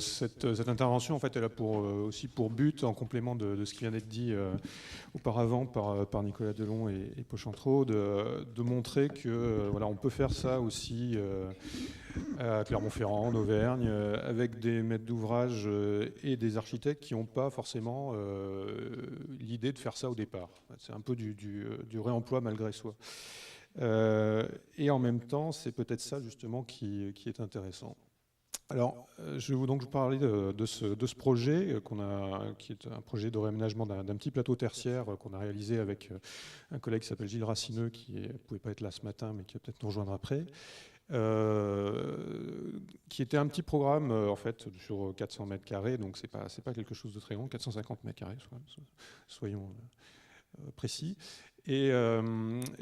Cette intervention, en fait, elle a aussi pour but, en complément de ce qui vient d'être dit auparavant par Nicolas Delon et Pochantreau, de montrer que voilà, on peut faire ça aussi à Clermont-Ferrand, en Auvergne, avec des maîtres d'ouvrage et des architectes qui n'ont pas forcément l'idée de faire ça au départ. C'est un peu du réemploi malgré soi. Et en même temps, c'est peut-être ça justement qui est intéressant. Alors, je vais donc vous parler de ce projet qui est un projet de réaménagement d'un petit plateau tertiaire qu'on a réalisé avec un collègue qui s'appelle Gilles Racineux, qui ne pouvait pas être là ce matin, mais qui va peut-être nous rejoindre après, qui était un petit programme en fait sur 400 mètres carrés, donc c'est pas quelque chose de très grand, 450 mètres carrés, soyons précis. Et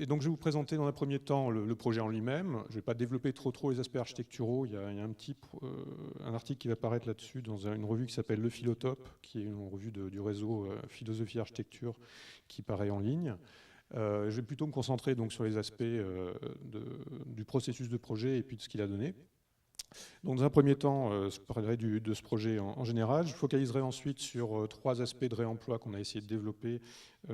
donc je vais vous présenter dans un premier temps le projet en lui-même. Je ne vais pas développer trop les aspects architecturaux. Il y a un article qui va apparaître là-dessus dans une revue qui s'appelle Le Philotope, qui est une revue du réseau Philosophie Architecture qui paraît en ligne. Je vais plutôt me concentrer donc sur les aspects du processus de projet et puis de ce qu'il a donné. Donc, dans un premier temps, je parlerai de ce projet en général. Je focaliserai ensuite sur 3 aspects de réemploi qu'on a essayé de développer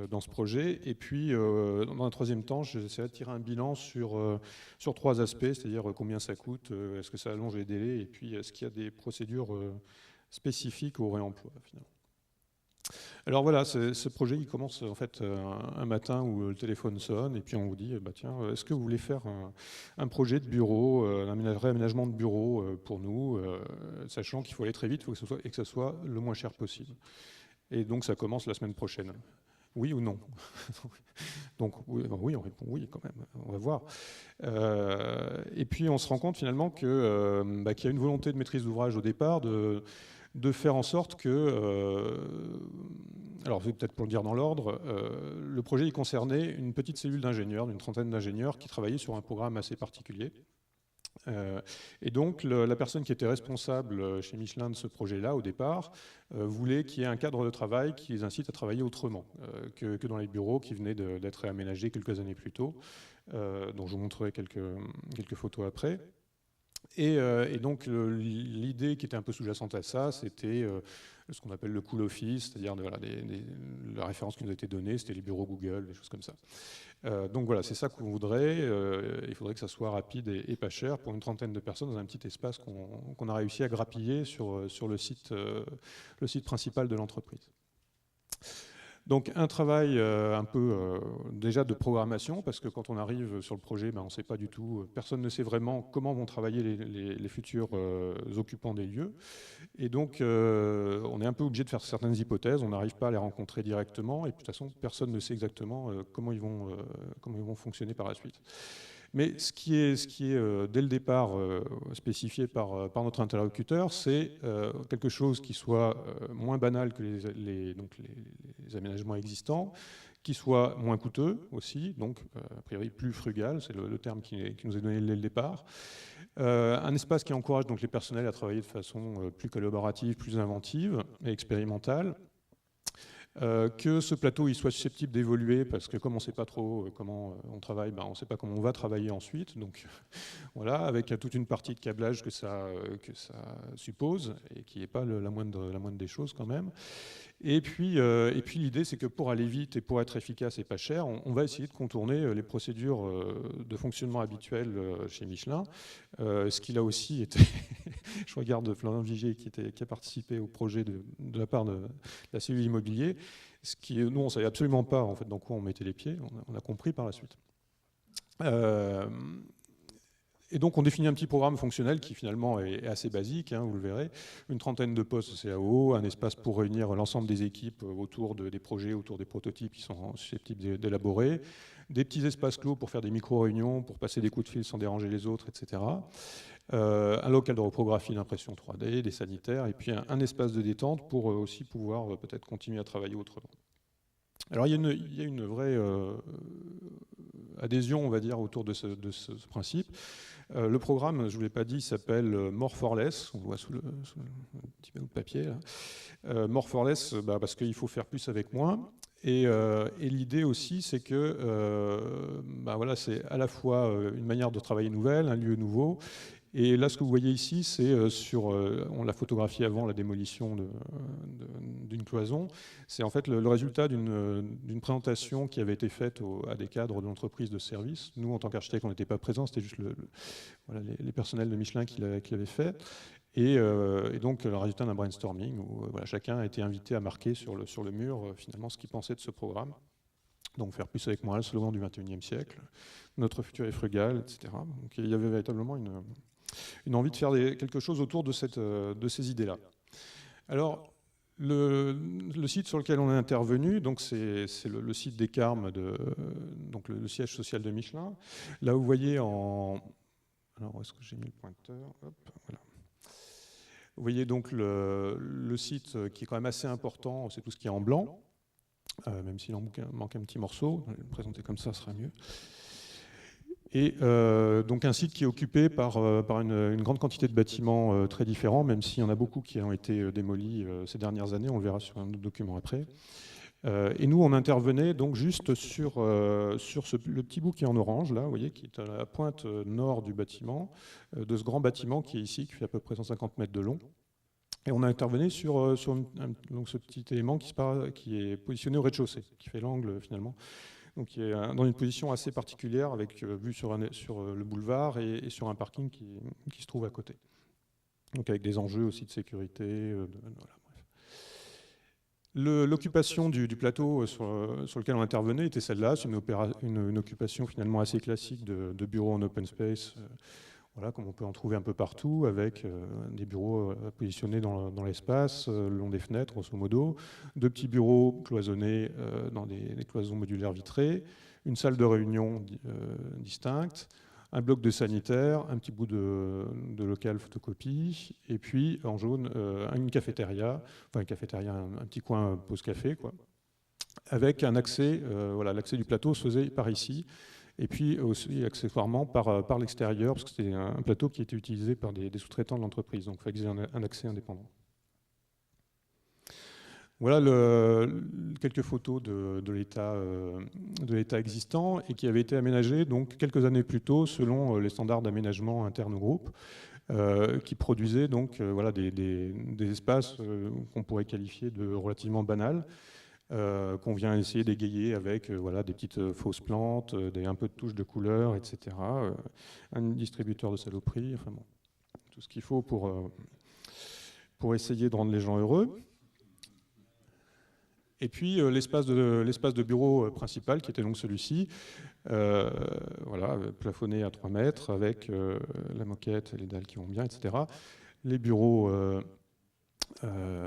dans ce projet. Et puis, dans un troisième temps, j'essaierai de tirer un bilan sur 3 aspects, c'est-à-dire combien ça coûte, est-ce que ça allonge les délais, et puis est-ce qu'il y a des procédures spécifiques au réemploi, finalement. Alors voilà, ce projet il commence en fait un matin où le téléphone sonne et puis on vous dit bah tiens, est-ce que vous voulez faire un projet de bureau, un réaménagement de bureau pour nous, sachant qu'il faut aller très vite, et que ce soit le moins cher possible. Et donc ça commence la semaine prochaine. Oui ou non? Donc oui, on répond oui quand même, on va voir. Et puis on se rend compte finalement qu'il y a une volonté de maîtrise d'ouvrage au départ de faire en sorte que, alors peut-être pour le dire dans l'ordre, le projet il concernait une petite cellule d'ingénieurs, d'une trentaine d'ingénieurs qui travaillaient sur un programme assez particulier. Et donc la personne qui était responsable chez Michelin de ce projet-là au départ voulait qu'il y ait un cadre de travail qui les incite à travailler autrement que dans les bureaux qui venaient d'être réaménagés quelques années plus tôt, dont je vous montrerai quelques photos après. Et donc l'idée qui était un peu sous-jacente à ça, c'était ce qu'on appelle le cool office, c'est-à-dire la référence qui nous a été donnée, c'était les bureaux Google, des choses comme ça. Donc voilà, c'est ça qu'on voudrait. Il faudrait que ça soit rapide et pas cher pour une trentaine de personnes dans un petit espace qu'on a réussi à grappiller sur le site principal de l'entreprise. Donc un travail un peu déjà de programmation, parce que quand on arrive sur le projet, on ne sait pas du tout, personne ne sait vraiment comment vont travailler les futurs occupants des lieux. Et donc on est un peu obligé de faire certaines hypothèses, on n'arrive pas à les rencontrer directement, et de toute façon personne ne sait exactement comment ils vont fonctionner par la suite. Mais ce qui est dès le départ spécifié par notre interlocuteur, c'est quelque chose qui soit moins banal que les aménagements existants, qui soit moins coûteux aussi, donc a priori plus frugal, c'est le terme qui nous est donné dès le départ. Un espace qui encourage donc les personnels à travailler de façon plus collaborative, plus inventive et expérimentale. Que ce plateau il soit susceptible d'évoluer, parce que comme on ne sait pas trop comment on travaille, on ne sait pas comment on va travailler ensuite. Donc voilà, avec toute une partie de câblage que ça suppose, et qui n'est pas la moindre des choses quand même. Et puis l'idée, c'est que pour aller vite et pour être efficace et pas cher, on va essayer de contourner les procédures de fonctionnement habituelles chez Michelin, ce qui là aussi était... Je regarde Florent Vigier qui a participé au projet de la part de la cellule immobilier, ce qui, nous, on ne savait absolument pas en fait, dans quoi on mettait les pieds, on a compris par la suite. Et donc on définit un petit programme fonctionnel qui finalement est assez basique, vous le verrez, une trentaine de postes CAO, un espace pour réunir l'ensemble des équipes autour des projets, autour des prototypes qui sont susceptibles d'élaborer, des petits espaces clos pour faire des micro-réunions, pour passer des coups de fil sans déranger les autres, etc. Un local de reprographie d'impression 3D, des sanitaires, et puis un espace de détente pour aussi pouvoir peut-être continuer à travailler autrement. Alors il y a une vraie adhésion, on va dire, autour de ce principe. Le programme, je ne vous l'ai pas dit, s'appelle More for Less, on voit sous le petit panneau de papier, là. More for Less, parce qu'il faut faire plus avec moins. Et l'idée aussi, c'est que voilà, c'est à la fois une manière de travailler nouvelle, un lieu nouveau, Et là, ce que vous voyez ici, c'est on l'a photographié avant la démolition d'une cloison. C'est en fait le résultat d'une présentation qui avait été faite à des cadres de l'entreprise de service. Nous, en tant qu'architectes, on n'était pas présents, c'était juste voilà, les personnels de Michelin qui l'avaient fait. Et donc, le résultat d'un brainstorming où voilà, chacun a été invité à marquer sur le mur finalement ce qu'il pensait de ce programme. Donc, faire plus avec moins, le slogan du XXIe siècle, notre futur est frugal, etc. Donc, il y avait véritablement une envie de faire quelque chose autour de ces idées-là. Alors, le site sur lequel on est intervenu, donc c'est le site des Carmes, donc le siège social de Michelin. Là, vous voyez alors, où est-ce que j'ai mis le pointeur? Hop, voilà. Vous voyez donc le site qui est quand même assez important, c'est tout ce qui est en blanc, même s'il en manque un petit morceau. Le présenter comme ça sera mieux. Et donc un site qui est occupé par une grande quantité de bâtiments très différents, même s'il y en a beaucoup qui ont été démolis ces dernières années, on le verra sur un autre document après. Et nous, on intervenait donc juste sur le petit bout qui est en orange, là, vous voyez, qui est à la pointe nord du bâtiment, de ce grand bâtiment qui est ici, qui fait à peu près 150 mètres de long. Et on a intervenu sur donc ce petit élément qui est positionné au rez-de-chaussée, qui fait l'angle finalement. Donc qui est dans une position assez particulière, avec vue sur le boulevard et sur un parking qui se trouve à côté. Donc avec des enjeux aussi de sécurité. Voilà, bref. L'occupation du plateau sur lequel on intervenait était celle-là. C'est une occupation finalement assez classique de bureaux en open space, voilà, comme on peut en trouver un peu partout, avec des bureaux positionnés dans l'espace, le long des fenêtres, grosso modo, deux petits bureaux cloisonnés dans des cloisons modulaires vitrées, une salle de réunion distincte, un bloc de sanitaire, un petit bout de local photocopie, et puis en jaune, une cafétéria, un petit coin pause-café, quoi, avec un accès, voilà, l'accès du plateau se faisait par ici, et puis aussi accessoirement par l'extérieur, parce que c'était un plateau qui était utilisé par des sous-traitants de l'entreprise, donc il fallait qu'ils aient un accès indépendant. Voilà quelques photos de l'état existant et qui avait été aménagé donc, quelques années plus tôt selon les standards d'aménagement interne au groupe, qui produisaient donc, voilà, des espaces qu'on pourrait qualifier de relativement banals, qu'on vient essayer d'égayer avec voilà, des petites fausses plantes, un peu de touches de couleur, etc. Un distributeur de saloperies, enfin bon, tout ce qu'il faut pour essayer de rendre les gens heureux. Et puis l'espace de bureau principal, qui était donc celui-ci, voilà, plafonné à 3 mètres, avec la moquette, les dalles qui vont bien, etc. Les bureaux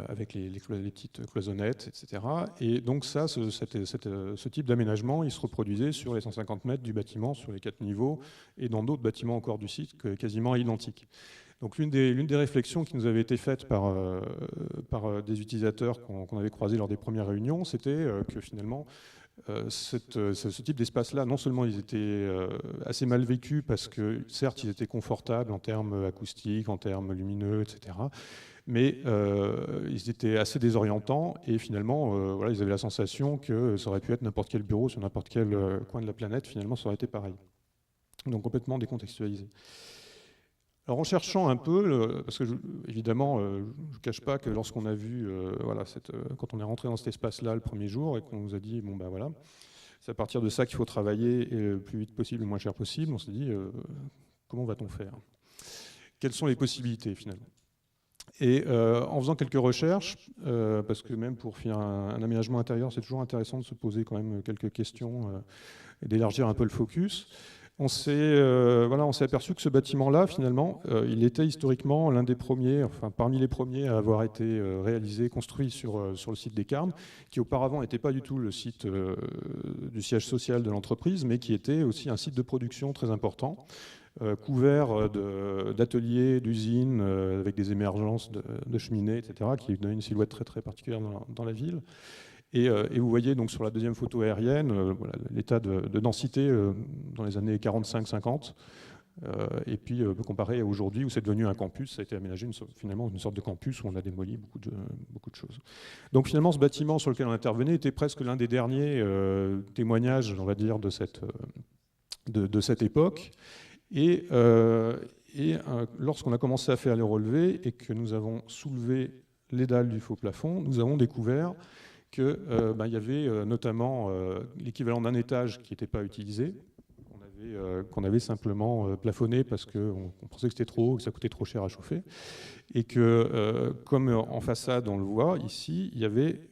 avec les petites cloisonnettes, etc. Et donc ça, ce type d'aménagement, il se reproduisait sur les 150 mètres du bâtiment, sur les 4 niveaux, et dans d'autres bâtiments encore du site, quasiment identiques. Donc l'une des réflexions qui nous avait été faite par des utilisateurs qu'on avait croisés lors des premières réunions, c'était que finalement, ce type d'espace-là, non seulement ils étaient assez mal vécus, parce que certes, ils étaient confortables en termes acoustiques, en termes lumineux, etc., mais ils étaient assez désorientants et finalement, voilà, ils avaient la sensation que ça aurait pu être n'importe quel bureau sur n'importe quel coin de la planète, finalement ça aurait été pareil. Donc complètement décontextualisé. Alors en cherchant un peu, parce que évidemment, je ne cache pas que lorsqu'on a vu, voilà, quand on est rentré dans cet espace-là le premier jour et qu'on nous a dit, bon ben voilà, c'est à partir de ça qu'il faut travailler et le plus vite possible, le moins cher possible, on s'est dit, comment va-t-on faire? Quelles sont les possibilités finalement? Et en faisant quelques recherches, parce que même pour faire un aménagement intérieur, c'est toujours intéressant de se poser quand même quelques questions et d'élargir un peu le focus, on s'est aperçu que ce bâtiment-là, finalement, il était historiquement l'un des premiers, enfin parmi les premiers à avoir été réalisé, construit sur le site des Carmes, qui auparavant n'était pas du tout le site du siège social de l'entreprise, mais qui était aussi un site de production très important, couvert d'ateliers, d'usines, avec des émergences de cheminées, etc., qui donnaient une silhouette très très particulière dans la ville. Et vous voyez donc sur la deuxième photo aérienne voilà, l'état de densité dans les années 45-50, et puis comparé à aujourd'hui où c'est devenu un campus, ça a été aménagé finalement une sorte de campus où on a démoli beaucoup de choses. Donc finalement ce bâtiment sur lequel on intervenait était presque l'un des derniers témoignages, on va dire, de cette époque. Et Et lorsqu'on a commencé à faire les relevés et que nous avons soulevé les dalles du faux plafond, nous avons découvert qu'il y avait notamment l'équivalent d'un étage qui n'était pas utilisé, qu'on avait simplement plafonné parce qu'on pensait que c'était trop haut, que ça coûtait trop cher à chauffer. Et que, comme en façade, on le voit ici, il y avait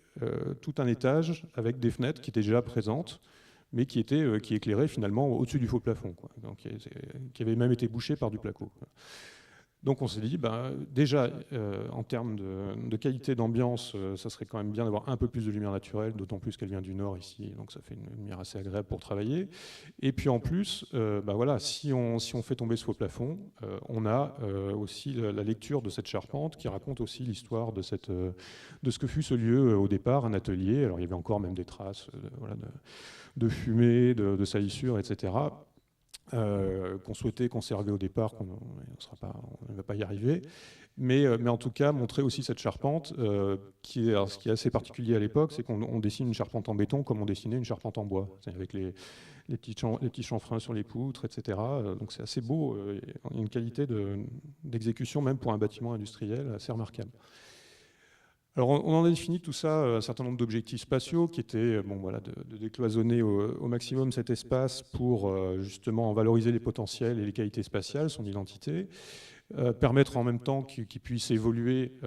tout un étage avec des fenêtres qui étaient déjà présentes, mais qui éclairaient finalement au-dessus du faux plafond, quoi. Donc, qui avaient même été bouchés par du placo, quoi. Donc on s'est dit, déjà, en termes de qualité d'ambiance, ça serait quand même bien d'avoir un peu plus de lumière naturelle, d'autant plus qu'elle vient du nord ici, donc ça fait une lumière assez agréable pour travailler. Et puis en plus, voilà, si on fait tomber ce faux plafond, on a aussi la lecture de cette charpente qui raconte aussi l'histoire de ce que fut ce lieu au départ, un atelier. Alors il y avait encore même des traces de fumée, de salissure, etc., qu'on souhaitait conserver au départ, on ne va pas y arriver, mais en tout cas montrer aussi cette charpente, ce qui est assez particulier à l'époque, c'est qu'on dessine une charpente en béton comme on dessinait une charpente en bois, avec les petits chanfreins sur les poutres, etc. Donc c'est assez beau, il y a une qualité d'exécution même pour un bâtiment industriel assez remarquable. Alors on en a défini tout ça, un certain nombre d'objectifs spatiaux qui étaient de décloisonner au maximum cet espace pour justement valoriser les potentiels et les qualités spatiales, son identité, permettre en même temps qu'il puisse évoluer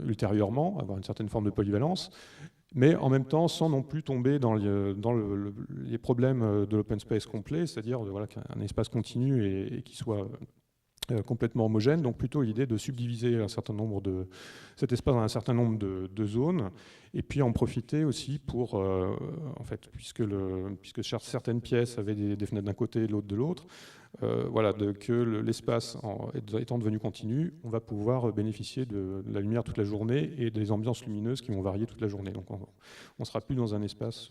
ultérieurement, avoir une certaine forme de polyvalence, mais en même temps sans non plus tomber dans les problèmes de l'open space complet, c'est-à-dire qu'un espace continu et qui soit complètement homogène, donc plutôt l'idée de subdiviser cet espace dans un certain nombre de zones, et puis en profiter aussi pour, en fait, puisque certaines pièces avaient des fenêtres d'un côté et l'autre de l'autre, que l'espace étant devenu continu, on va pouvoir bénéficier de la lumière toute la journée et des ambiances lumineuses qui vont varier toute la journée. Donc on ne sera plus dans un espace,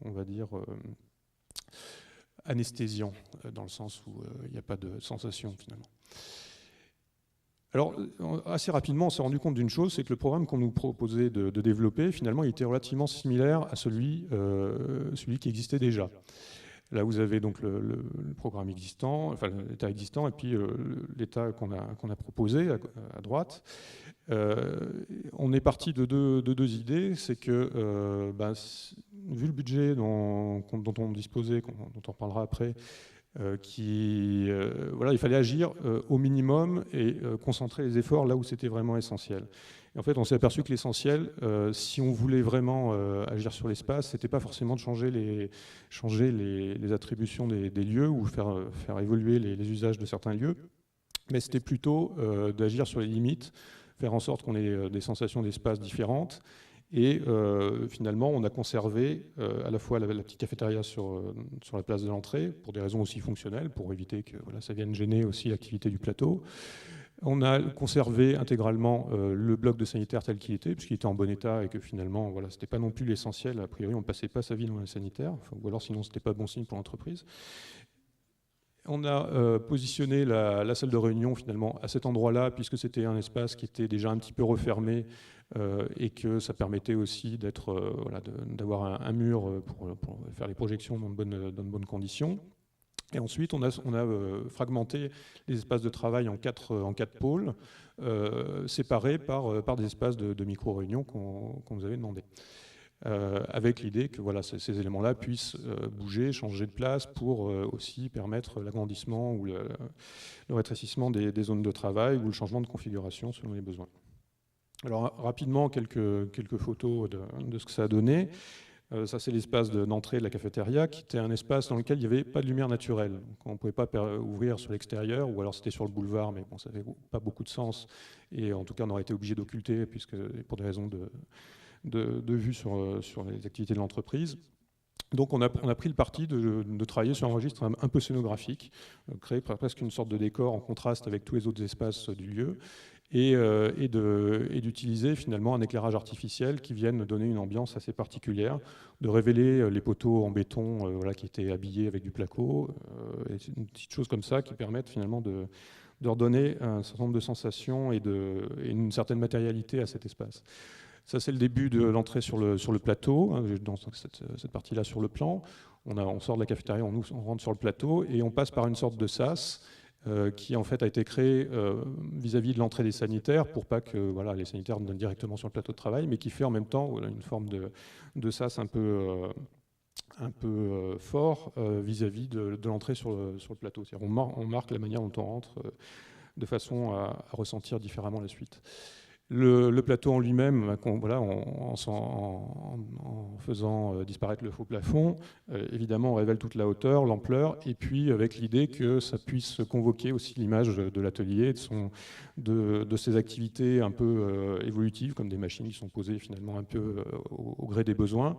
on va dire, anesthésiant, dans le sens où il n'y a pas de sensation finalement. Alors, assez rapidement, on s'est rendu compte d'une chose, c'est que le programme qu'on nous proposait de développer, finalement, il était relativement similaire à celui qui existait déjà. Là, vous avez donc le programme existant, enfin l'état existant, et puis l'état qu'on a proposé à droite. On est parti de deux idées, c'est que vu le budget dont on disposait, dont on parlera après, il fallait agir au minimum et concentrer les efforts là où c'était vraiment essentiel. Et en fait, on s'est aperçu que l'essentiel, si on voulait vraiment agir sur l'espace, c'était pas forcément de changer les attributions des lieux ou faire évoluer les usages de certains lieux, mais c'était plutôt d'agir sur les limites, faire en sorte qu'on ait des sensations d'espace différentes. Et finalement, on a conservé à la fois la petite cafétéria sur la place de l'entrée, pour des raisons aussi fonctionnelles, pour éviter que ça vienne gêner aussi l'activité du plateau. On a conservé intégralement le bloc de sanitaire tel qu'il était, puisqu'il était en bon état et que finalement, ce n'était pas non plus l'essentiel. A priori, on ne passait pas sa vie dans un sanitaire, ou alors sinon, ce n'était pas bon signe pour l'entreprise. On a positionné la salle de réunion finalement à cet endroit-là, puisque c'était un espace qui était déjà un petit peu refermé et que ça permettait aussi d'avoir un mur pour faire les projections dans de bonnes conditions. Et ensuite, on a fragmenté les espaces de travail en quatre pôles, séparés par des espaces de micro-réunions qu'on nous avait demandé. Avec l'idée que ces éléments-là puissent bouger, changer de place pour aussi permettre l'agrandissement ou le rétrécissement des zones de travail ou le changement de configuration selon les besoins. Alors rapidement, quelques photos de ce que ça a donné. Ça, c'est l'espace d'entrée de la cafétéria, qui était un espace dans lequel il n'y avait pas de lumière naturelle. Donc, on ne pouvait pas ouvrir sur l'extérieur, ou alors c'était sur le boulevard, mais bon, ça n'avait pas beaucoup de sens. Et en tout cas, on aurait été obligé d'occulter, pour des raisons de vue sur les activités de l'entreprise. Donc on a pris le parti de travailler sur un registre un peu scénographique, créer presque une sorte de décor en contraste avec tous les autres espaces du lieu, et d'utiliser finalement un éclairage artificiel qui vienne donner une ambiance assez particulière, de révéler les poteaux en béton qui étaient habillés avec du placo, et une petite chose comme ça qui permettent finalement de redonner un certain nombre de sensations et une certaine matérialité à cet espace. Ça, c'est le début de l'entrée sur le plateau, dans cette partie-là sur le plan. On sort de la cafétéria, on rentre sur le plateau et on passe par une sorte de sas qui en fait a été créé vis-à-vis de l'entrée des sanitaires pour pas que voilà, les sanitaires ne donnent directement sur le plateau de travail, mais qui fait en même temps voilà, une forme de sas un peu fort vis-à-vis de l'entrée sur le plateau. C'est-à-dire on marque la manière dont on rentre de façon à ressentir différemment la suite. Le plateau en lui-même, voilà, en faisant disparaître le faux plafond, évidemment on révèle toute la hauteur, l'ampleur, et puis avec l'idée que ça puisse convoquer aussi l'image de l'atelier, de ses activités un peu évolutives, comme des machines qui sont posées finalement un peu au gré des besoins,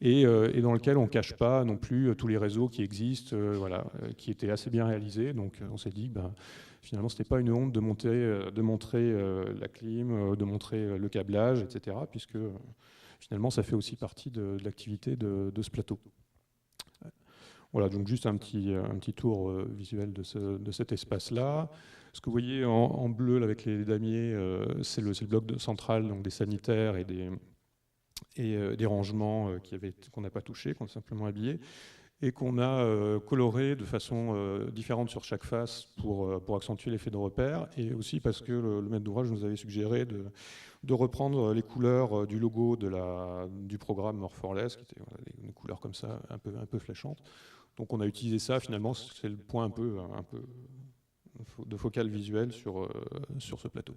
et dans lequel on ne cache pas non plus tous les réseaux qui existent, voilà, qui étaient assez bien réalisés. Donc on s'est dit, finalement, ce n'était pas une honte de montrer la clim, de montrer le câblage, etc., puisque finalement, ça fait aussi partie de l'activité de ce plateau. Voilà, donc juste un petit tour visuel de cet espace-là. Ce que vous voyez en bleu là, avec les damiers, c'est le bloc central donc des sanitaires et des rangements qu'on n'a pas touchés, qu'on a simplement habillés, et qu'on a coloré de façon différente sur chaque face pour accentuer l'effet de repère, et aussi parce que le maître d'ouvrage nous avait suggéré de reprendre les couleurs du logo du programme More for Less, qui étaient voilà, des couleurs comme ça, un peu flashantes. Donc on a utilisé ça, finalement, c'est le point un peu de focal visuel sur ce plateau.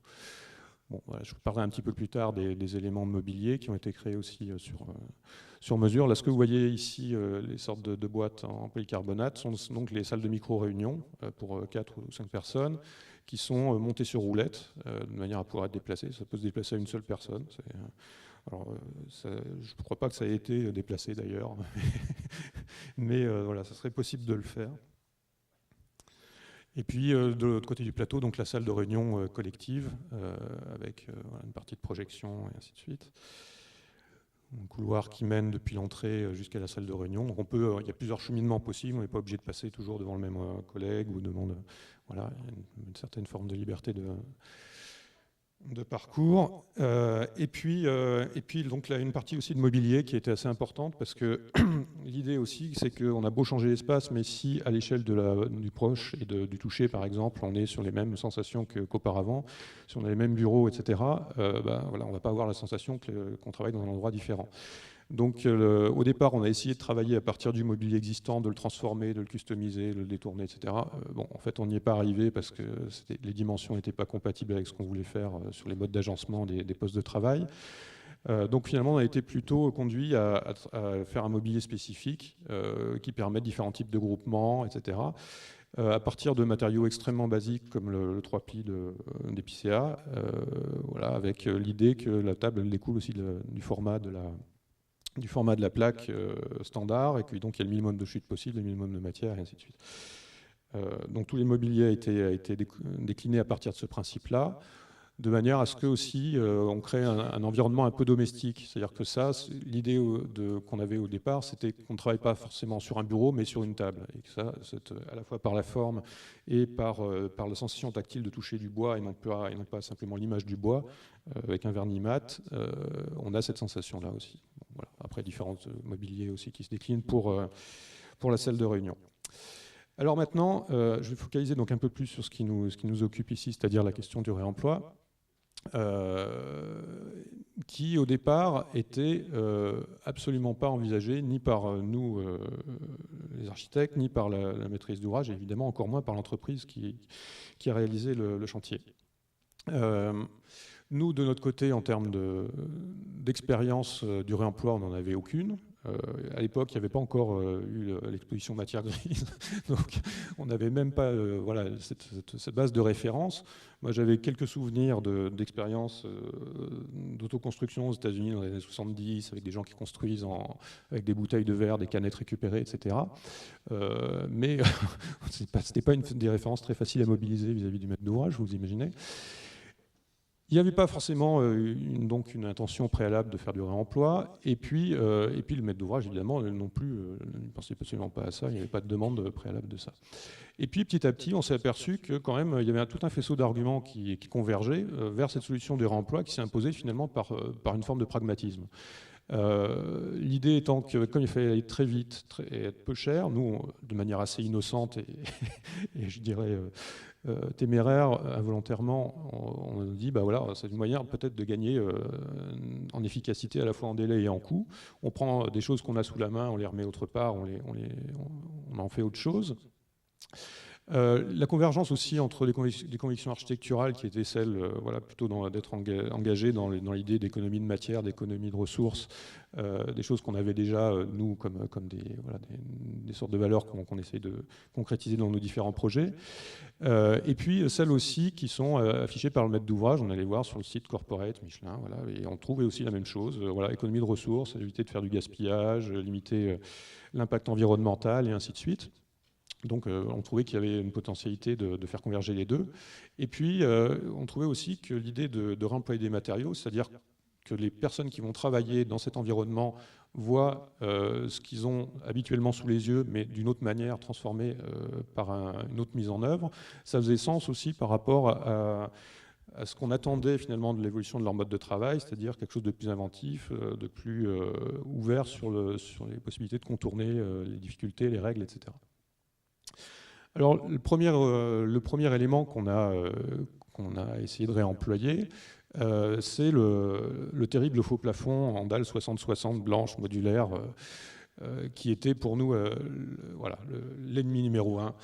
Bon, voilà, je vous parlerai un petit peu plus tard des éléments mobiliers qui ont été créés aussi sur mesure. Là, ce que vous voyez ici, les sortes de boîtes en polycarbonate, sont donc les salles de micro-réunion pour 4 ou 5 personnes qui sont montées sur roulettes de manière à pouvoir être déplacées. Ça peut se déplacer à une seule personne. Alors, je ne crois pas que ça ait été déplacé d'ailleurs, mais voilà, ça serait possible de le faire. Et puis de l'autre côté du plateau, donc la salle de réunion collective, avec voilà, une partie de projection et ainsi de suite. Un couloir qui mène depuis l'entrée jusqu'à la salle de réunion. Donc il y a plusieurs cheminements possibles, on n'est pas obligé de passer toujours devant le même collègue ou devant voilà, une certaine forme de liberté de parcours. Et puis donc là, une partie aussi de mobilier qui était assez importante, parce que l'idée aussi, c'est qu'on a beau changer l'espace, mais si à l'échelle du proche et du toucher, par exemple, on est sur les mêmes sensations qu'auparavant, si on a les mêmes bureaux, etc., voilà, on ne va pas avoir la sensation qu'on travaille dans un endroit différent. Donc au départ, on a essayé de travailler à partir du mobilier existant, de le transformer, de le customiser, de le détourner, etc. Bon, en fait, on n'y est pas arrivé parce que les dimensions n'étaient pas compatibles avec ce qu'on voulait faire sur les modes d'agencement des postes de travail. Donc finalement, on a été plutôt conduit à faire un mobilier spécifique qui permet différents types de groupements, etc. À partir de matériaux extrêmement basiques comme le 3-plis d'Epicéa, voilà, avec l'idée que la table elle découle aussi du format de la plaque standard, et que donc il y a le minimum de chute possible, le minimum de matière, et ainsi de suite. Donc tout l'immobilier a été décliné à partir de ce principe-là, de manière à ce que aussi on crée un environnement un peu domestique. C'est-à-dire que ça, l'idée qu'on avait au départ, c'était qu'on ne travaille pas forcément sur un bureau, mais sur une table. Et que ça, à la fois par la forme et par la sensation tactile de toucher du bois, et non pas simplement l'image du bois, avec un vernis mat, on a cette sensation-là aussi. Bon, voilà. Après, différents mobiliers aussi qui se déclinent pour la salle de réunion. Alors maintenant, je vais focaliser donc un peu plus sur ce qui nous occupe ici, c'est-à-dire la question du réemploi, qui au départ était absolument pas envisagée ni par nous, les architectes, ni par la maîtrise d'ouvrage, et évidemment encore moins par l'entreprise qui a réalisé le chantier. Nous, de notre côté, en termes d'expérience du réemploi, on n'en avait aucune. À l'époque, il n'y avait pas encore eu l'exposition matière grise, donc on n'avait même pas voilà, cette base de référence. Moi, j'avais quelques souvenirs d'expériences d'autoconstruction aux États-Unis dans les années 70, avec des gens qui construisent avec des bouteilles de verre, des canettes récupérées, etc. Mais ce n'était pas des références très faciles à mobiliser vis-à-vis du maître d'ouvrage, vous imaginez. Il n'y avait pas forcément donc une intention préalable de faire du réemploi, et puis le maître d'ouvrage, évidemment, non plus, ne pensait absolument pas à ça, il n'y avait pas de demande préalable de ça. Et puis petit à petit, on s'est aperçu que quand même, il y avait tout un faisceau d'arguments qui convergeaient vers cette solution de réemploi qui s'est imposée finalement par une forme de pragmatisme. L'idée étant que, comme il fallait aller très vite et être peu cher, nous, de manière assez innocente et je dirais téméraire, involontairement, on dit, bah voilà, c'est une moyen peut-être de gagner en efficacité à la fois en délai et en coût. On prend des choses qu'on a sous la main, on les remet autre part, on en fait autre chose. La convergence aussi entre les convictions architecturales qui étaient celles voilà, plutôt d'être engagées dans l'idée d'économie de matière, d'économie de ressources, des choses qu'on avait déjà, nous, comme des sortes de valeurs qu'on essaye de concrétiser dans nos différents projets. Et puis celles aussi qui sont affichées par le maître d'ouvrage, on allait voir sur le site Corporate, Michelin, voilà, et on trouvait aussi la même chose, voilà, économie de ressources, éviter de faire du gaspillage, limiter l'impact environnemental et ainsi de suite. Donc on trouvait qu'il y avait une potentialité de faire converger les deux. Et puis on trouvait aussi que l'idée de réemployer des matériaux, c'est-à-dire que les personnes qui vont travailler dans cet environnement voient ce qu'ils ont habituellement sous les yeux, mais d'une autre manière, transformé par une autre mise en œuvre, ça faisait sens aussi par rapport à ce qu'on attendait finalement de l'évolution de leur mode de travail, c'est-à-dire quelque chose de plus inventif, de plus ouvert sur les possibilités de contourner les difficultés, les règles, etc. Alors, le premier élément qu'on a essayé de réemployer, c'est le terrible faux plafond en dalle 60-60 blanche modulaire, qui était pour nous voilà, l'ennemi numéro un.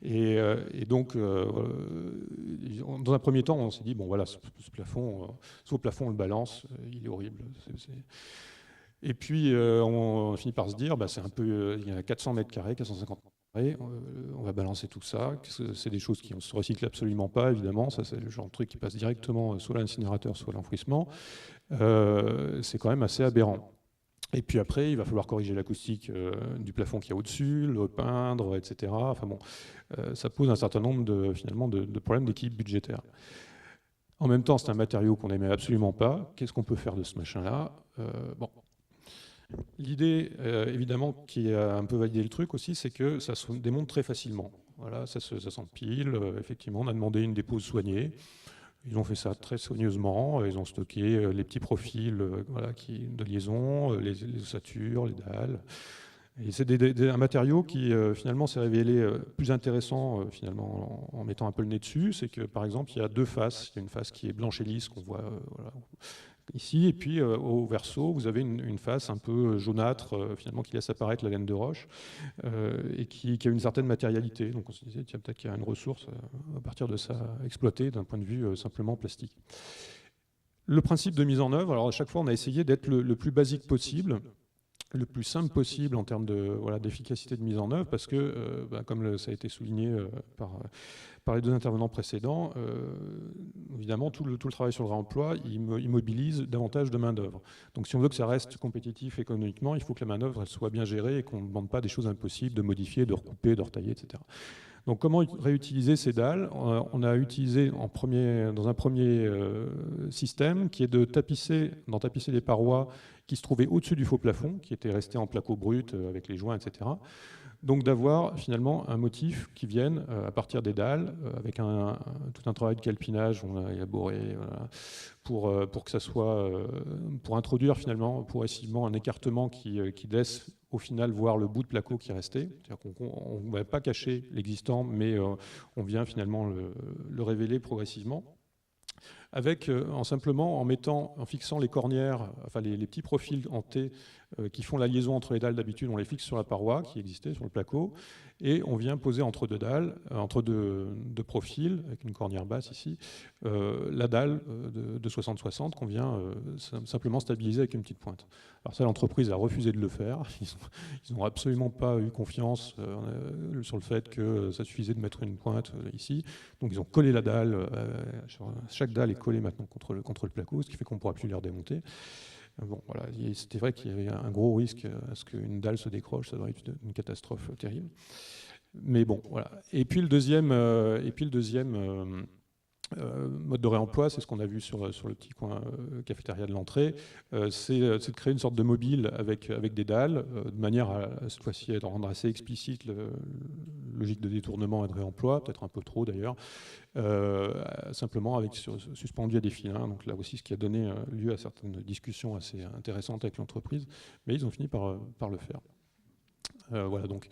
Et donc, dans un premier temps, on s'est dit, bon voilà, ce faux plafond, on le balance, il est horrible. Et puis, on finit par se dire, bah, c'est un peu, il y a 400 mètres carrés, 450 mètres carrés, on va balancer tout ça. C'est des choses qui ne se recyclent absolument pas, évidemment. Ça, c'est le genre de truc qui passe directement soit à l'incinérateur, soit à l'enfouissement. C'est quand même assez aberrant. Et puis après, il va falloir corriger l'acoustique du plafond qu'il y a au-dessus, le peindre, etc. Enfin bon, ça pose un certain nombre de problèmes d'équilibre budgétaire. En même temps, c'est un matériau qu'on n'aimait absolument pas. Qu'est-ce qu'on peut faire de ce machin-là? Bon. L'idée, évidemment, qui a un peu validé le truc aussi, c'est que ça se démonte très facilement. Voilà, ça s'empile. Effectivement, on a demandé une dépose soignée. Ils ont fait ça très soigneusement. Ils ont stocké les petits profils voilà, de liaison, les ossatures, les dalles. Et c'est un matériau qui finalement s'est révélé plus intéressant finalement en mettant un peu le nez dessus. C'est que par exemple, il y a deux faces. Il y a une face qui est blanche et lisse qu'on voit voilà, ici, et puis au verso, vous avez une face un peu jaunâtre, finalement, qui laisse apparaître la laine de roche, et qui a une certaine matérialité. Donc on se disait, tiens, peut-être qu'il y a une ressource à partir de ça à exploiter d'un point de vue simplement plastique. Le principe de mise en œuvre, alors à chaque fois, on a essayé d'être le plus basique possible, le plus simple possible en termes d'efficacité de mise en œuvre, parce que, comme ça a été souligné par les deux intervenants précédents, évidemment, tout le travail sur le réemploi, il mobilise davantage de main-d'œuvre. Donc si on veut que ça reste compétitif économiquement, il faut que la main-d'œuvre soit bien gérée et qu'on ne demande pas des choses impossibles, de modifier, de recouper, de retailler, etc. Donc comment réutiliser ces dalles? On a utilisé dans un premier système qui est d'en tapisser les parois qui se trouvaient au-dessus du faux plafond, qui était resté en placo brut avec les joints, etc. Donc d'avoir finalement un motif qui vienne à partir des dalles, avec tout un travail de calpinage, on a élaboré pour que ça soit, pour introduire finalement progressivement un écartement qui laisse au final voir le bout de placo qui restait. C'est-à-dire qu'on ne va pas cacher l'existant, mais on vient finalement le révéler progressivement. Avec, en fixant les cornières, enfin les petits profils en T qui font la liaison entre les dalles d'habitude, on les fixe sur la paroi qui existait sur le placo, et on vient poser entre deux dalles, entre deux profils, avec une cornière basse ici, la dalle de 60-60 qu'on vient simplement stabiliser avec une petite pointe. Alors ça, l'entreprise a refusé de le faire. Ils n'ont absolument pas eu confiance sur le fait que ça suffisait de mettre une pointe ici. Donc ils ont collé la dalle. Chaque dalle est collée maintenant contre le placo, ce qui fait qu'on ne pourra plus les redémonter. Bon, voilà, c'était vrai qu'il y avait un gros risque à ce qu'une dalle se décroche, ça aurait été une catastrophe terrible. Mais bon, voilà. Et puis le deuxième mode de réemploi, c'est ce qu'on a vu sur le petit coin cafétéria de l'entrée, c'est de créer une sorte de mobile avec des dalles, de manière à cette fois-ci à rendre assez explicite la logique de détournement et de réemploi, peut-être un peu trop d'ailleurs, simplement suspendu à des fils. Donc là aussi, ce qui a donné lieu à certaines discussions assez intéressantes avec l'entreprise, mais ils ont fini par le faire. Voilà donc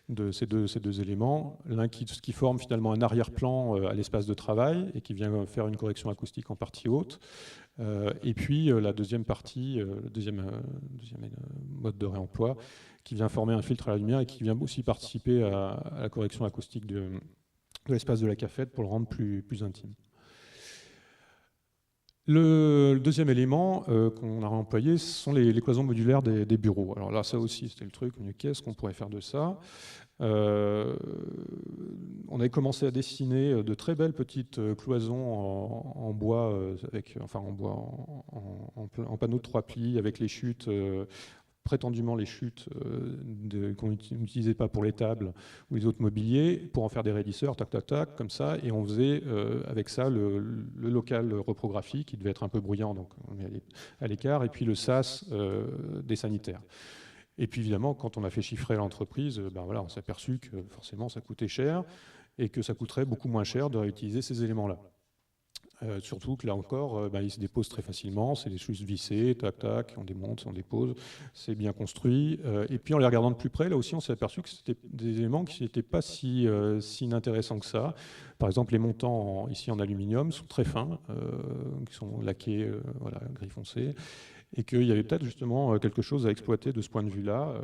de ces deux éléments, l'un qui forme finalement un arrière-plan à l'espace de travail et qui vient faire une correction acoustique en partie haute, et puis la deuxième partie, le deuxième mode de réemploi, qui vient former un filtre à la lumière et qui vient aussi participer à la correction acoustique de l'espace de la cafette pour le rendre plus intime. Le deuxième élément qu'on a réemployé, ce sont les cloisons modulaires des bureaux. Alors là, ça aussi, c'était le truc, mais qu'est-ce qu'on pourrait faire de ça ? On avait commencé à dessiner de très belles petites cloisons en bois, en panneaux de 3 plis, avec les chutes, prétendument les chutes qu'on n'utilisait pas pour les tables ou les autres mobiliers, pour en faire des raidisseurs, tac, tac, tac, comme ça, et on faisait avec ça le local reprographie, qui devait être un peu bruyant, donc on met à l'écart, et puis le sas des sanitaires. Et puis évidemment, quand on a fait chiffrer l'entreprise, voilà, on s'est aperçu que forcément ça coûtait cher et que ça coûterait beaucoup moins cher de réutiliser ces éléments-là. Surtout que là encore, ils se déposent très facilement, c'est des choses vissées, tac, tac, on démonte, on dépose, c'est bien construit. Et puis en les regardant de plus près, là aussi on s'est aperçu que c'était des éléments qui n'étaient pas si inintéressants que ça. Par exemple, les montants ici en aluminium sont très fins, qui sont laqués, voilà, gris foncé, et qu'il y avait peut-être justement quelque chose à exploiter de ce point de vue-là,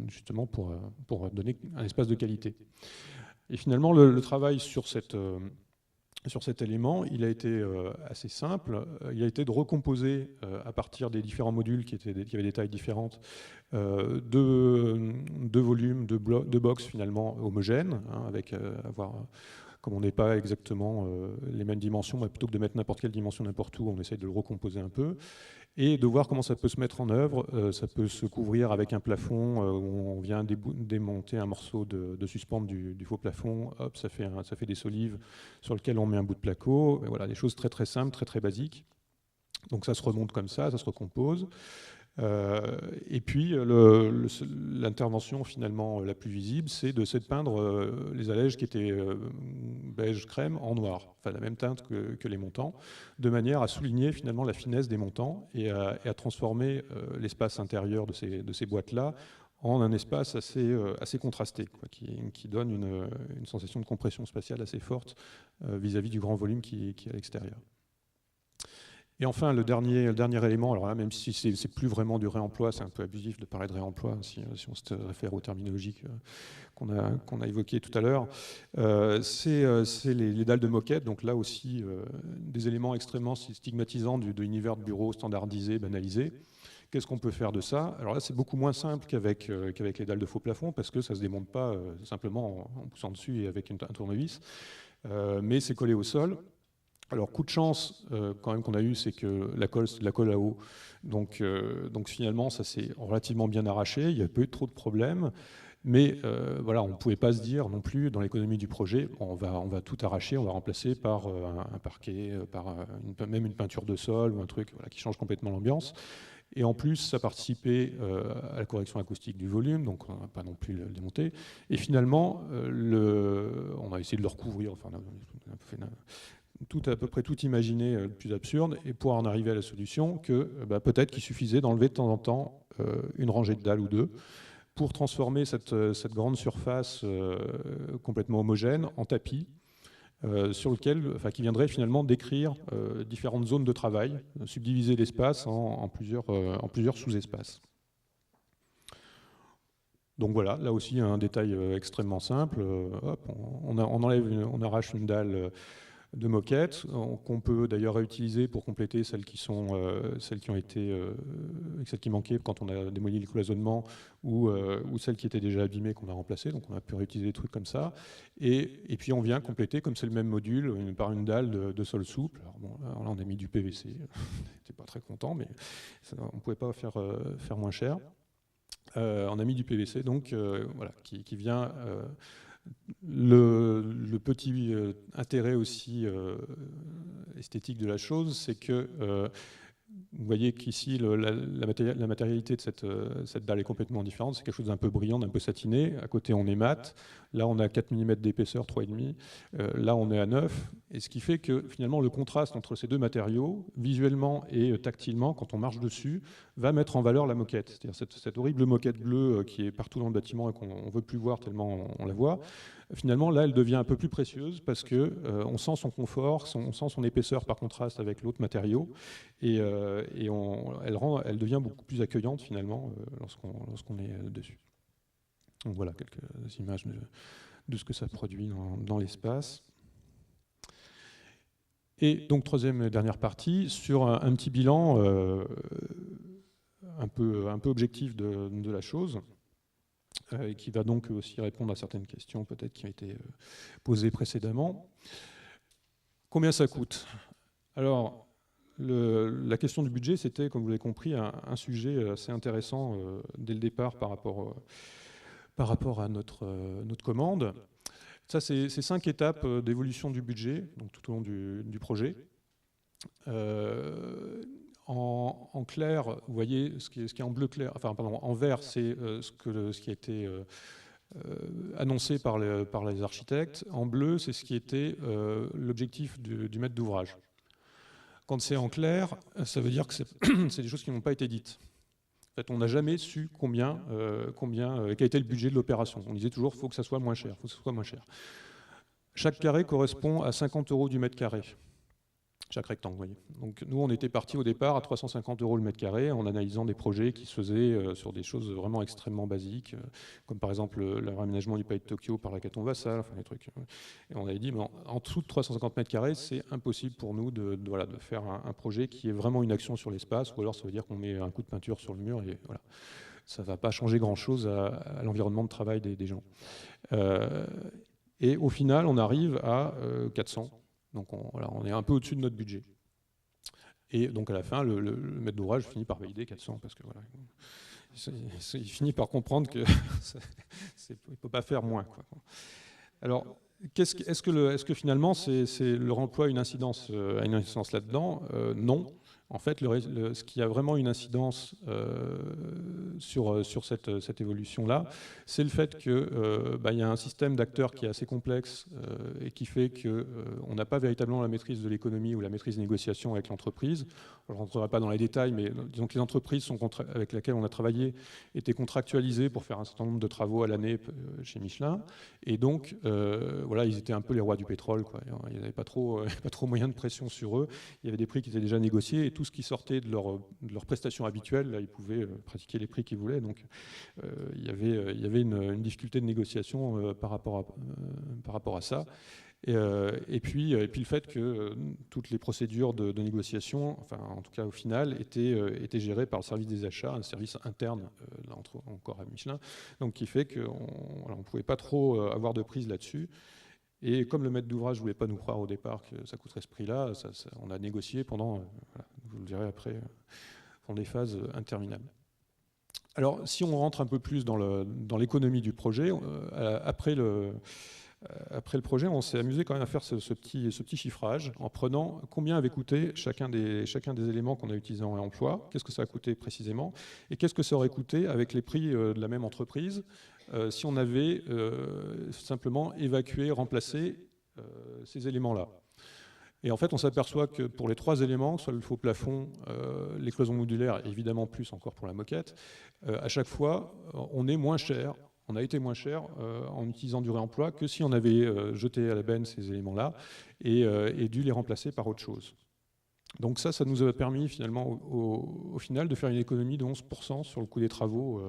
justement pour donner un espace de qualité. Et finalement, le travail sur cet élément, il a été assez simple. Il a été de recomposer à partir des différents modules qui avaient des tailles différentes, deux volumes, deux box finalement homogènes, avec comme on n'est pas exactement les mêmes dimensions, plutôt que de mettre n'importe quelle dimension n'importe où, on essaye de le recomposer un peu, et de voir comment ça peut se mettre en œuvre. Ça peut se couvrir avec un plafond où on vient démonter un morceau de suspente du faux plafond, hop, ça fait des solives sur lesquelles on met un bout de placo. Et voilà, des choses très très simples, très très basiques. Donc ça se remonte comme ça se recompose. Et puis l'intervention finalement la plus visible, c'est de peindre les allèges qui étaient beige crème en noir, enfin la même teinte que les montants, de manière à souligner finalement la finesse des montants et à transformer l'espace intérieur de ces boîtes-là en un espace assez contrasté, quoi, qui donne une sensation de compression spatiale assez forte vis-à-vis du grand volume qui est à l'extérieur. Et enfin, le dernier élément, alors là, même si c'est plus vraiment du réemploi, c'est un peu abusif de parler de réemploi si on se réfère aux terminologies qu'on a évoquées tout à l'heure, c'est les dalles de moquette. Donc là aussi, des éléments extrêmement stigmatisants de l'univers de bureau standardisé, banalisé. Qu'est-ce qu'on peut faire de ça? Alors là, c'est beaucoup moins simple qu'avec les dalles de faux plafond, parce que ça ne se démonte pas simplement en poussant dessus et avec un tournevis, mais c'est collé au sol. Alors, coup de chance quand même qu'on a eu, c'est que la colle, c'est de la colle à eau. Donc finalement, ça s'est relativement bien arraché. Il n'y a pas eu trop de problèmes. Mais voilà, on ne pouvait pas se dire non plus, dans l'économie du projet, on va tout arracher, on va remplacer par un parquet, par même une peinture de sol ou un truc voilà, qui change complètement l'ambiance. Et en plus, ça participait à la correction acoustique du volume, donc on n'a pas non plus le démonter. Et finalement, on a essayé de le recouvrir, enfin, on a fait à peu près tout imaginé le plus absurde, et pour en arriver à la solution que peut-être qu'il suffisait d'enlever de temps en temps une rangée de dalles ou deux pour transformer cette grande surface complètement homogène en tapis sur lequel, qui viendrait finalement décrire différentes zones de travail, subdiviser l'espace en plusieurs sous-espaces. Donc voilà, là aussi un détail extrêmement simple. Hop, on arrache une dalle de moquette, qu'on peut d'ailleurs réutiliser pour compléter celles qui manquaient quand on a démoli le cloisonnement ou celles qui étaient déjà abîmées qu'on a remplacées. Donc on a pu réutiliser des trucs comme ça. Et puis on vient compléter, comme c'est le même module, par une dalle de sol souple. Alors bon, là on a mis du PVC. J'étais pas très content, mais on ne pouvait pas faire moins cher. On a mis du PVC, donc voilà, qui vient Le petit intérêt aussi esthétique de la chose, c'est que vous voyez qu'ici, la matérialité de cette dalle est complètement différente. C'est quelque chose d'un peu brillant, d'un peu satiné. À côté, on est mat. Là, on a 4 mm d'épaisseur, 3,5. Là, on est à 9. Et ce qui fait que, finalement, le contraste entre ces deux matériaux, visuellement et tactilement, quand on marche dessus, va mettre en valeur la moquette. C'est-à-dire cette horrible moquette bleue qui est partout dans le bâtiment et qu'on ne veut plus voir tellement on la voit. Finalement, là, elle devient un peu plus précieuse parce qu'on sent son confort, on sent son épaisseur par contraste avec l'autre matériau. Et elle devient beaucoup plus accueillante finalement lorsqu'on est dessus. Donc voilà quelques images de ce que ça produit dans l'espace. Et donc troisième et dernière partie, sur un petit bilan un peu objectif de la chose, et qui va donc aussi répondre à certaines questions peut-être qui ont été posées précédemment. Combien ça coûte? Alors, la question du budget, c'était, comme vous l'avez compris, un sujet assez intéressant dès le départ par rapport à notre commande. Ça, c'est 5 étapes d'évolution du budget, donc tout au long du projet. En clair, vous voyez ce qui est en bleu clair, enfin pardon, en vert, c'est ce qui a été annoncé par les architectes. En bleu, c'est ce qui était l'objectif du maître d'ouvrage. Quand c'est en clair, ça veut dire que c'est des choses qui n'ont pas été dites. En fait, on n'a jamais su quel était le budget de l'opération. On disait toujours, il faut que ça soit moins cher, faut que ça soit moins cher. Chaque carré correspond à 50 € du mètre carré. Chaque rectangle, vous voyez. Donc nous, on était parti au départ à 350 € le mètre carré en analysant des projets qui se faisaient sur des choses vraiment extrêmement basiques, comme par exemple le réaménagement du palais de Tokyo par la Caton Vassal, enfin des trucs. Et on avait dit, bon, en dessous de 350 mètres carrés, c'est impossible pour nous de faire un projet qui est vraiment une action sur l'espace, ou alors ça veut dire qu'on met un coup de peinture sur le mur et voilà. Ça ne va pas changer grand-chose à l'environnement de travail des gens. Et au final, on arrive à 400. Donc on est un peu au-dessus de notre budget. Et donc à la fin, le maître d'ouvrage finit par valider 400 parce que voilà, il finit par comprendre que il ne peut pas faire moins, quoi. Alors, est-ce que finalement le remploi a une incidence là-dedans? Non. En fait, ce qui a vraiment une incidence sur cette évolution-là, c'est le fait qu'il y a un système d'acteurs qui est assez complexe et qui fait qu'on n'a pas véritablement la maîtrise de l'économie ou la maîtrise des négociations avec l'entreprise. Je ne rentrerai pas dans les détails, mais disons que les entreprises avec lesquelles on a travaillé étaient contractualisées pour faire un certain nombre de travaux à l'année chez Michelin. Et donc, voilà, ils étaient un peu les rois du pétrole, quoi. Il n'y avait pas trop moyen de pression sur eux. Il y avait des prix qui étaient déjà négociés et tout ce qui sortait de leurs prestations habituelles, là, ils pouvaient pratiquer les prix qu'ils voulaient. Donc, il y avait une difficulté de négociation par rapport à ça. Et puis le fait que toutes les procédures de négociation, enfin en tout cas au final, étaient gérées par le service des achats, un service interne, là encore à Michelin, donc qui fait qu'on ne pouvait pas trop avoir de prise là-dessus. Et comme le maître d'ouvrage ne voulait pas nous croire au départ que ça coûterait ce prix-là, on a négocié pendant, vous le direz après, pendant des phases interminables. Alors si on rentre un peu plus dans l'économie du projet, après le projet, on s'est amusé quand même à faire ce petit chiffrage en prenant combien avait coûté chacun des éléments qu'on a utilisés en emploi, qu'est-ce que ça a coûté précisément, et qu'est-ce que ça aurait coûté avec les prix de la même entreprise si on avait simplement évacué, remplacé ces éléments-là. Et en fait, on s'aperçoit que pour les 3 éléments, soit le faux plafond, les cloisons modulaires, et évidemment plus encore pour la moquette, à chaque fois, on est moins cher. On a été moins cher en utilisant du réemploi que si on avait jeté à la benne ces éléments-là et dû les remplacer par autre chose. Donc ça nous a permis finalement au final de faire une économie de 11% sur le coût des travaux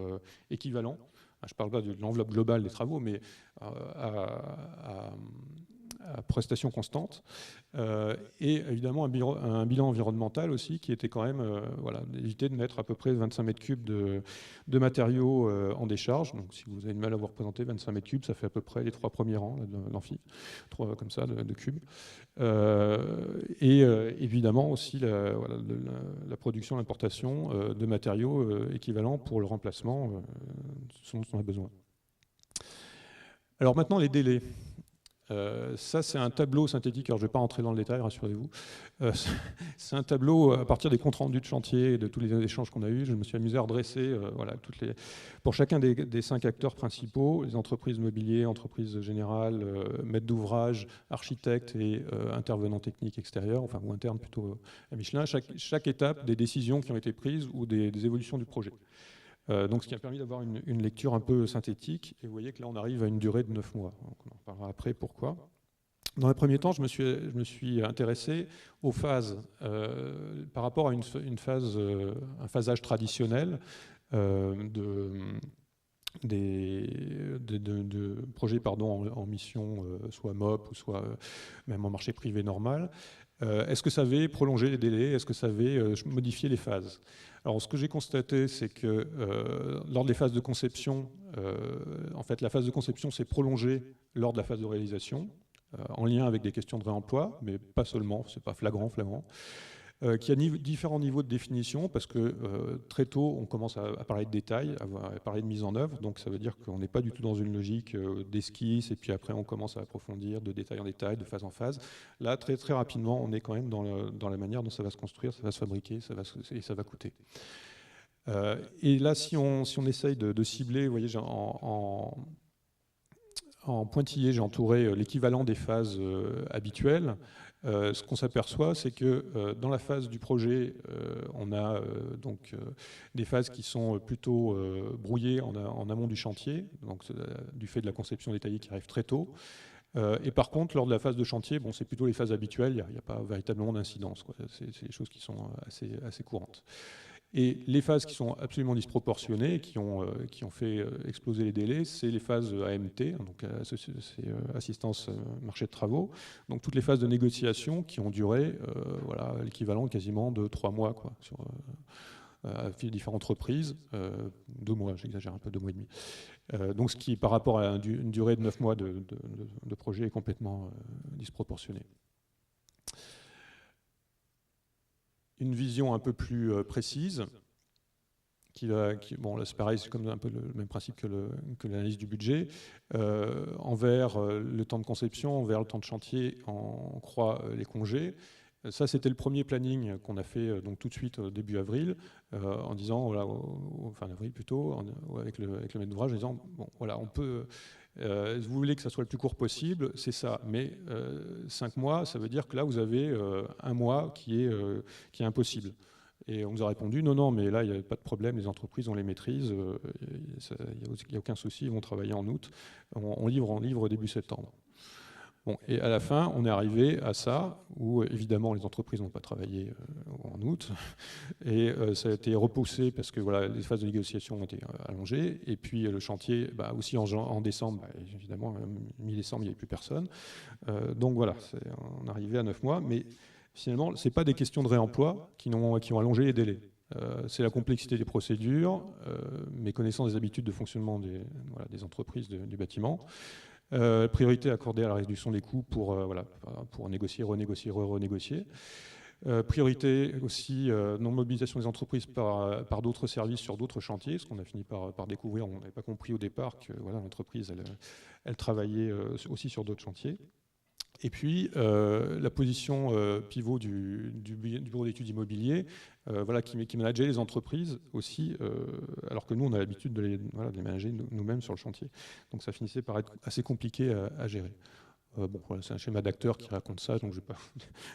équivalents. Je ne parle pas de l'enveloppe globale des travaux, mais à prestation constante. Et évidemment un bilan environnemental aussi qui était quand même d'éviter de mettre à peu près 25 mètres cubes de matériaux en décharge. Donc si vous avez du mal à vous représenter 25 mètres cubes, ça fait à peu près les 3 premiers rangs de l'amphi, 3 comme ça de cubes. Et évidemment aussi la production, l'importation de matériaux équivalents pour le remplacement, ce dont on a besoin. Alors maintenant, les délais. Ça, c'est un tableau synthétique. Alors, je ne vais pas rentrer dans le détail, rassurez-vous. C'est un tableau à partir des comptes rendus de chantier et de tous les échanges qu'on a eus. Je me suis amusé à redresser voilà, pour chacun des 5 acteurs principaux, les entreprises mobilières, entreprises générales, maîtres d'ouvrage, architectes et intervenants techniques extérieurs, enfin, ou internes plutôt à Michelin, chaque étape des décisions qui ont été prises ou des évolutions du projet. Donc, ce qui a permis d'avoir une lecture un peu synthétique. Et vous voyez que là, on arrive à une durée de 9 mois. Donc, on en parlera après pourquoi. Dans les premiers temps, je me suis intéressé aux phases par rapport à un phasage traditionnel de projets en mission, soit MOP ou soit même en marché privé normal. Est-ce que ça avait prolongé les délais? Est-ce que ça avait modifié les phases? Alors, ce que j'ai constaté, c'est que lors des phases de conception, en fait, la phase de conception s'est prolongée lors de la phase de réalisation, en lien avec des questions de réemploi, mais pas seulement, c'est pas flagrant, qui a différents niveaux de définition, parce que très tôt, on commence à parler de détails, à parler de mise en œuvre, donc ça veut dire qu'on n'est pas du tout dans une logique d'esquisse, et puis après on commence à approfondir de détail en détail, de phase en phase. Là, très très rapidement, on est quand même dans la manière dont ça va se construire, ça va se fabriquer, et ça va coûter. Et là, si on essaye de cibler, vous voyez, en pointillé, j'ai entouré l'équivalent des phases habituelles. Ce qu'on s'aperçoit, c'est que dans la phase du projet, on a donc des phases qui sont plutôt brouillées en amont du chantier, donc du fait de la conception détaillée qui arrive très tôt. Et par contre, lors de la phase de chantier, bon, c'est plutôt les phases habituelles, il n'y a pas véritablement d'incidence. C'est des choses qui sont assez courantes. Et les phases qui sont absolument disproportionnées, qui ont fait exploser les délais, c'est les phases AMT, donc assistance marché de travaux, donc toutes les phases de négociation qui ont duré voilà, l'équivalent quasiment de 3 mois quoi, sur différentes reprises, 2 mois, j'exagère un peu, 2 mois et demi. Donc ce qui, par rapport à une durée de 9 mois de projet, est complètement disproportionné. Une vision un peu plus précise, bon là c'est pareil, c'est comme un peu le même principe que l'analyse du budget. Envers le temps de conception, envers le temps de chantier, on croit les congés. Ça, c'était le premier planning qu'on a fait donc tout de suite début avril, en disant, voilà, fin avril plutôt, avec le maître d'ouvrage, en disant, bon voilà, on peut... vous voulez que ça soit le plus court possible, c'est ça. Mais 5 mois, ça veut dire que là, vous avez 1 mois qui est impossible. Et on nous a répondu, non, mais là, il n'y a pas de problème, les entreprises, on les maîtrise, il n'y a aucun souci, ils vont travailler en août, on livre début septembre. Bon, et à la fin, on est arrivé à ça, où évidemment les entreprises n'ont pas travaillé en août, et ça a été repoussé parce que voilà, les phases de négociation ont été allongées, et puis le chantier, aussi en décembre, évidemment, mi-décembre, il n'y avait plus personne. Donc voilà, on est arrivé à 9 mois, mais finalement, ce n'est pas des questions de réemploi qui ont allongé les délais. C'est la complexité des procédures, méconnaissance des habitudes de fonctionnement des entreprises du bâtiment. Priorité accordée à la réduction des coûts pour négocier, renégocier. Priorité aussi non-mobilisation des entreprises par d'autres services sur d'autres chantiers, ce qu'on a fini par découvrir. On n'avait pas compris au départ que voilà, l'entreprise elle travaillait aussi sur d'autres chantiers. Et puis, la position pivot du bureau d'études immobiliers, voilà, qui manageait les entreprises aussi, alors que nous, on a l'habitude de les manager nous-mêmes sur le chantier. Donc ça finissait par être assez compliqué à gérer. Bon, voilà, c'est un schéma d'acteur qui raconte ça, donc je ne vais pas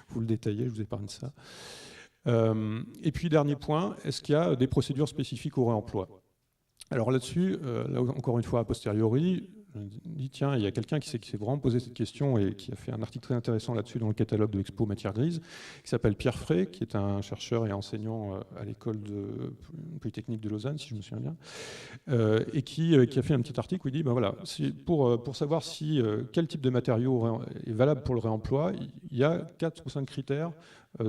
vous le détailler, je vous épargne ça. Et puis, dernier point, est-ce qu'il y a des procédures spécifiques au réemploi? Alors là-dessus, là, encore une fois, a posteriori, je me dis, tiens, il y a quelqu'un qui s'est vraiment posé cette question et qui a fait un article très intéressant là-dessus dans le catalogue de Expo Matières Grises, qui s'appelle Pierre Frey, qui est un chercheur et enseignant à l'école polytechnique de Lausanne, si je me souviens bien, et qui a fait un petit article où il dit, ben voilà, pour savoir quel type de matériau est valable pour le réemploi, il y a 4 ou 5 critères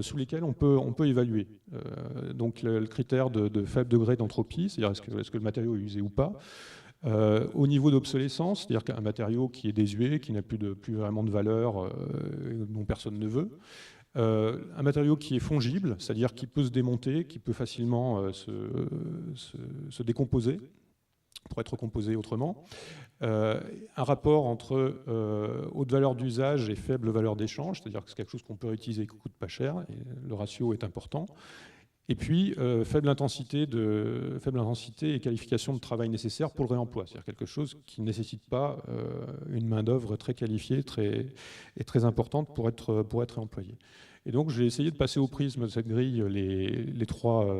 sous lesquels on peut évaluer. Donc le critère de faible degré d'entropie, c'est-à-dire est-ce que le matériau est usé ou pas. Au niveau d'obsolescence, c'est-à-dire qu'un matériau qui est désuet, qui n'a plus vraiment de valeur, dont personne ne veut. Un matériau qui est fongible, c'est-à-dire qui peut se démonter, qui peut facilement se décomposer, pourrait être recomposé autrement. Un rapport entre haute valeur d'usage et faible valeur d'échange, c'est-à-dire que c'est quelque chose qu'on peut réutiliser et qui ne coûte pas cher, et le ratio est important. Et puis, faible intensité et qualification de travail nécessaire pour le réemploi, c'est-à-dire quelque chose qui ne nécessite pas une main-d'œuvre très qualifiée et très importante pour être réemployée. Et donc, j'ai essayé de passer au prisme de cette grille les trois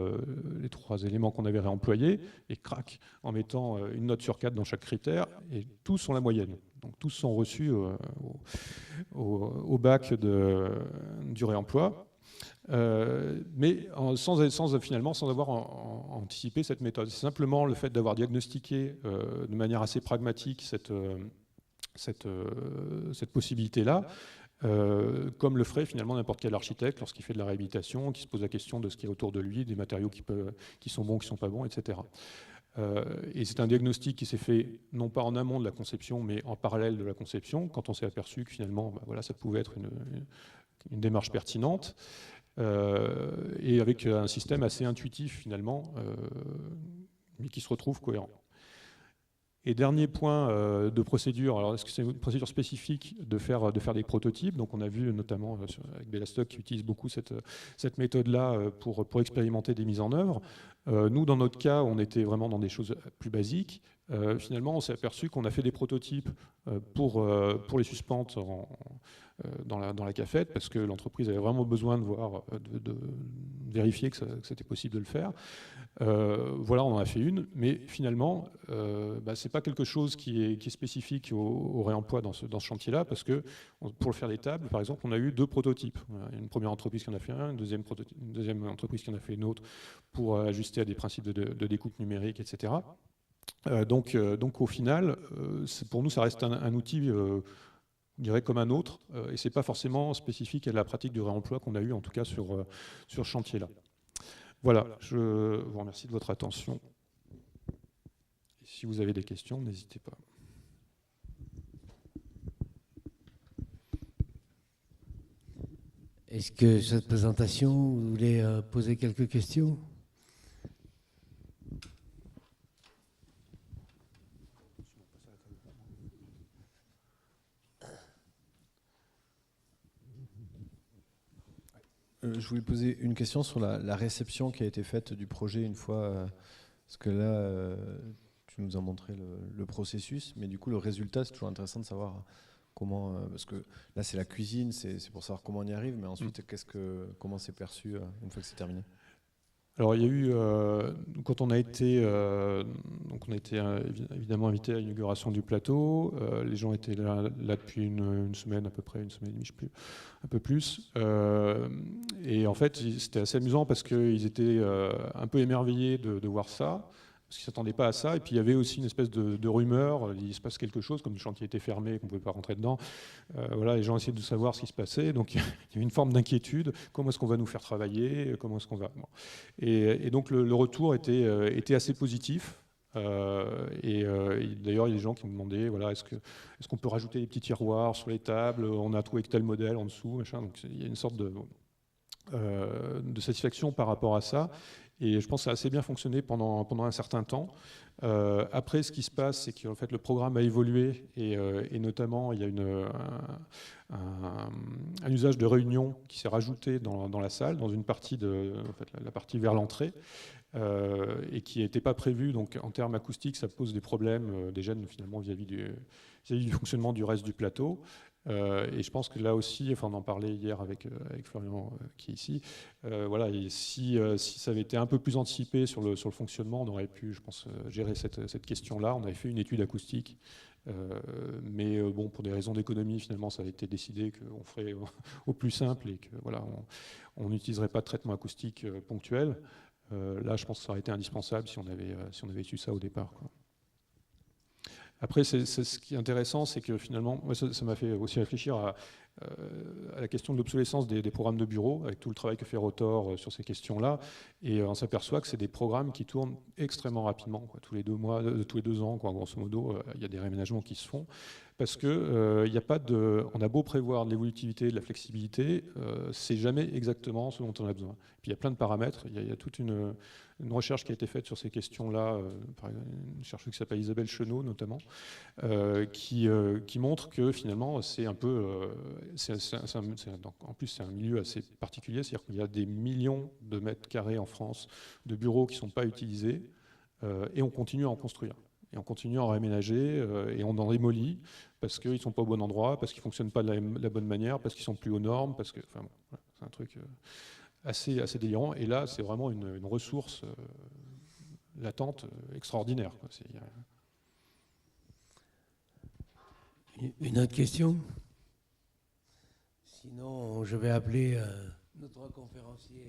éléments qu'on avait réemployés, et crac, en mettant une note sur 4 dans chaque critère, et tous sont la moyenne. Donc, tous sont reçus au bac du réemploi. Mais finalement sans avoir anticipé cette méthode. C'est simplement le fait d'avoir diagnostiqué de manière assez pragmatique cette possibilité-là, comme le ferait finalement n'importe quel architecte lorsqu'il fait de la réhabilitation, qui se pose la question de ce qui est autour de lui, des matériaux qui sont bons, qui ne sont pas bons, etc. Et c'est un diagnostic qui s'est fait non pas en amont de la conception, mais en parallèle de la conception, quand on s'est aperçu que finalement voilà, ça pouvait être une démarche pertinente. Et avec un système assez intuitif finalement, mais qui se retrouve cohérent. Et dernier point de procédure, alors est-ce que c'est une procédure spécifique de faire des prototypes? Donc on a vu notamment avec Bellastock qui utilise beaucoup cette méthode-là pour expérimenter des mises en œuvre. Nous, dans notre cas, on était vraiment dans des choses plus basiques. Finalement, on s'est aperçu qu'on a fait des prototypes pour les suspentes dans la cafette, parce que l'entreprise avait vraiment besoin de voir, de vérifier que c'était possible de le faire. Voilà, on en a fait une, mais finalement, c'est pas quelque chose qui est spécifique au réemploi dans ce chantier-là, parce que pour faire des tables, par exemple, on a eu 2 prototypes. Une première entreprise qui en a fait un, une deuxième entreprise qui en a fait une autre pour ajuster à des principes de découpe numérique, etc. Donc au final, pour nous, ça reste un outil, je dirais, comme un autre, et c'est pas forcément spécifique à la pratique du réemploi qu'on a eu, en tout cas sur ce chantier-là. Voilà, je vous remercie de votre attention. Et si vous avez des questions, n'hésitez pas. Est-ce que cette présentation, vous voulez poser quelques questions ? Je voulais poser une question sur la réception qui a été faite du projet une fois, parce que là, tu nous as montré le processus, mais du coup, le résultat, c'est toujours intéressant de savoir comment, parce que là, c'est la cuisine, c'est pour savoir comment on y arrive, mais ensuite, comment c'est perçu une fois que c'est terminé? Alors il y a eu, quand on a été évidemment invité à l'inauguration du plateau, les gens étaient là depuis une semaine à peu près, une semaine et demie, je sais plus, un peu plus. Et en fait, c'était assez amusant parce qu'ils étaient un peu émerveillés de voir ça, parce qu'ils ne s'attendaient pas à ça. Et puis il y avait aussi une espèce de rumeur, il se passe quelque chose, comme le chantier était fermé, qu'on ne pouvait pas rentrer dedans. Voilà, les gens essayaient de savoir ce qui se passait, donc il y avait une forme d'inquiétude. Comment est-ce qu'on va nous faire travailler? Comment est-ce qu'on va... Bon. Et donc le retour était assez positif. Et d'ailleurs, il y a des gens qui me demandaient, voilà, est-ce qu'on peut rajouter des petits tiroirs sur les tables? On a trouvé que tel modèle en dessous, machin. Donc il y a une sorte de satisfaction par rapport à ça. Et je pense que ça a assez bien fonctionné pendant un certain temps. Après, ce qui se passe, c'est qu'en fait, le programme a évolué et notamment, il y a un usage de réunion qui s'est rajouté dans la salle, dans une partie la partie vers l'entrée, et qui n'était pas prévu. Donc, en termes acoustiques, ça pose des problèmes, des gênes finalement vis-à-vis du fonctionnement du reste du plateau. Et je pense que là aussi, enfin, on en parlait hier avec Florian qui est ici, voilà, et si ça avait été un peu plus anticipé sur le fonctionnement, on aurait pu, je pense, gérer cette question-là. On avait fait une étude acoustique, mais bon, pour des raisons d'économie, finalement, ça avait été décidé qu'on ferait au plus simple et que voilà, on n'utiliserait pas de traitement acoustique ponctuel. Là, je pense que ça aurait été indispensable si on avait su ça au départ, quoi. Après, ce qui est intéressant, c'est que finalement, moi, ça m'a fait aussi réfléchir à la question de l'obsolescence des programmes de bureau, avec tout le travail que fait Rotor sur ces questions-là, et on s'aperçoit que c'est des programmes qui tournent extrêmement rapidement, quoi. Tous les 2 mois, tous les 2 ans, quoi, grosso modo, il y a des réaménagements qui se font, parce que il y a pas de, on a beau prévoir de l'évolutivité, de la flexibilité, c'est jamais exactement ce dont on a besoin. Puis il y a plein de paramètres, il y a toute une recherche qui a été faite sur ces questions-là, par une chercheuse qui s'appelle Isabelle Chenot notamment, qui montre que finalement c'est un peu, en plus c'est un milieu assez particulier, c'est-à-dire qu'il y a des millions de mètres carrés en France de bureaux qui ne sont pas utilisés, et on continue à en construire. Et on continue à en réaménager, et on en démolit parce qu'ils ne sont pas au bon endroit, parce qu'ils ne fonctionnent pas de la bonne manière, parce qu'ils sont plus aux normes, parce que, enfin, bon, voilà, c'est un truc assez délirant. Et là, c'est vraiment une ressource latente extraordinaire, quoi. Une autre question? Sinon, je vais appeler notre conférencier.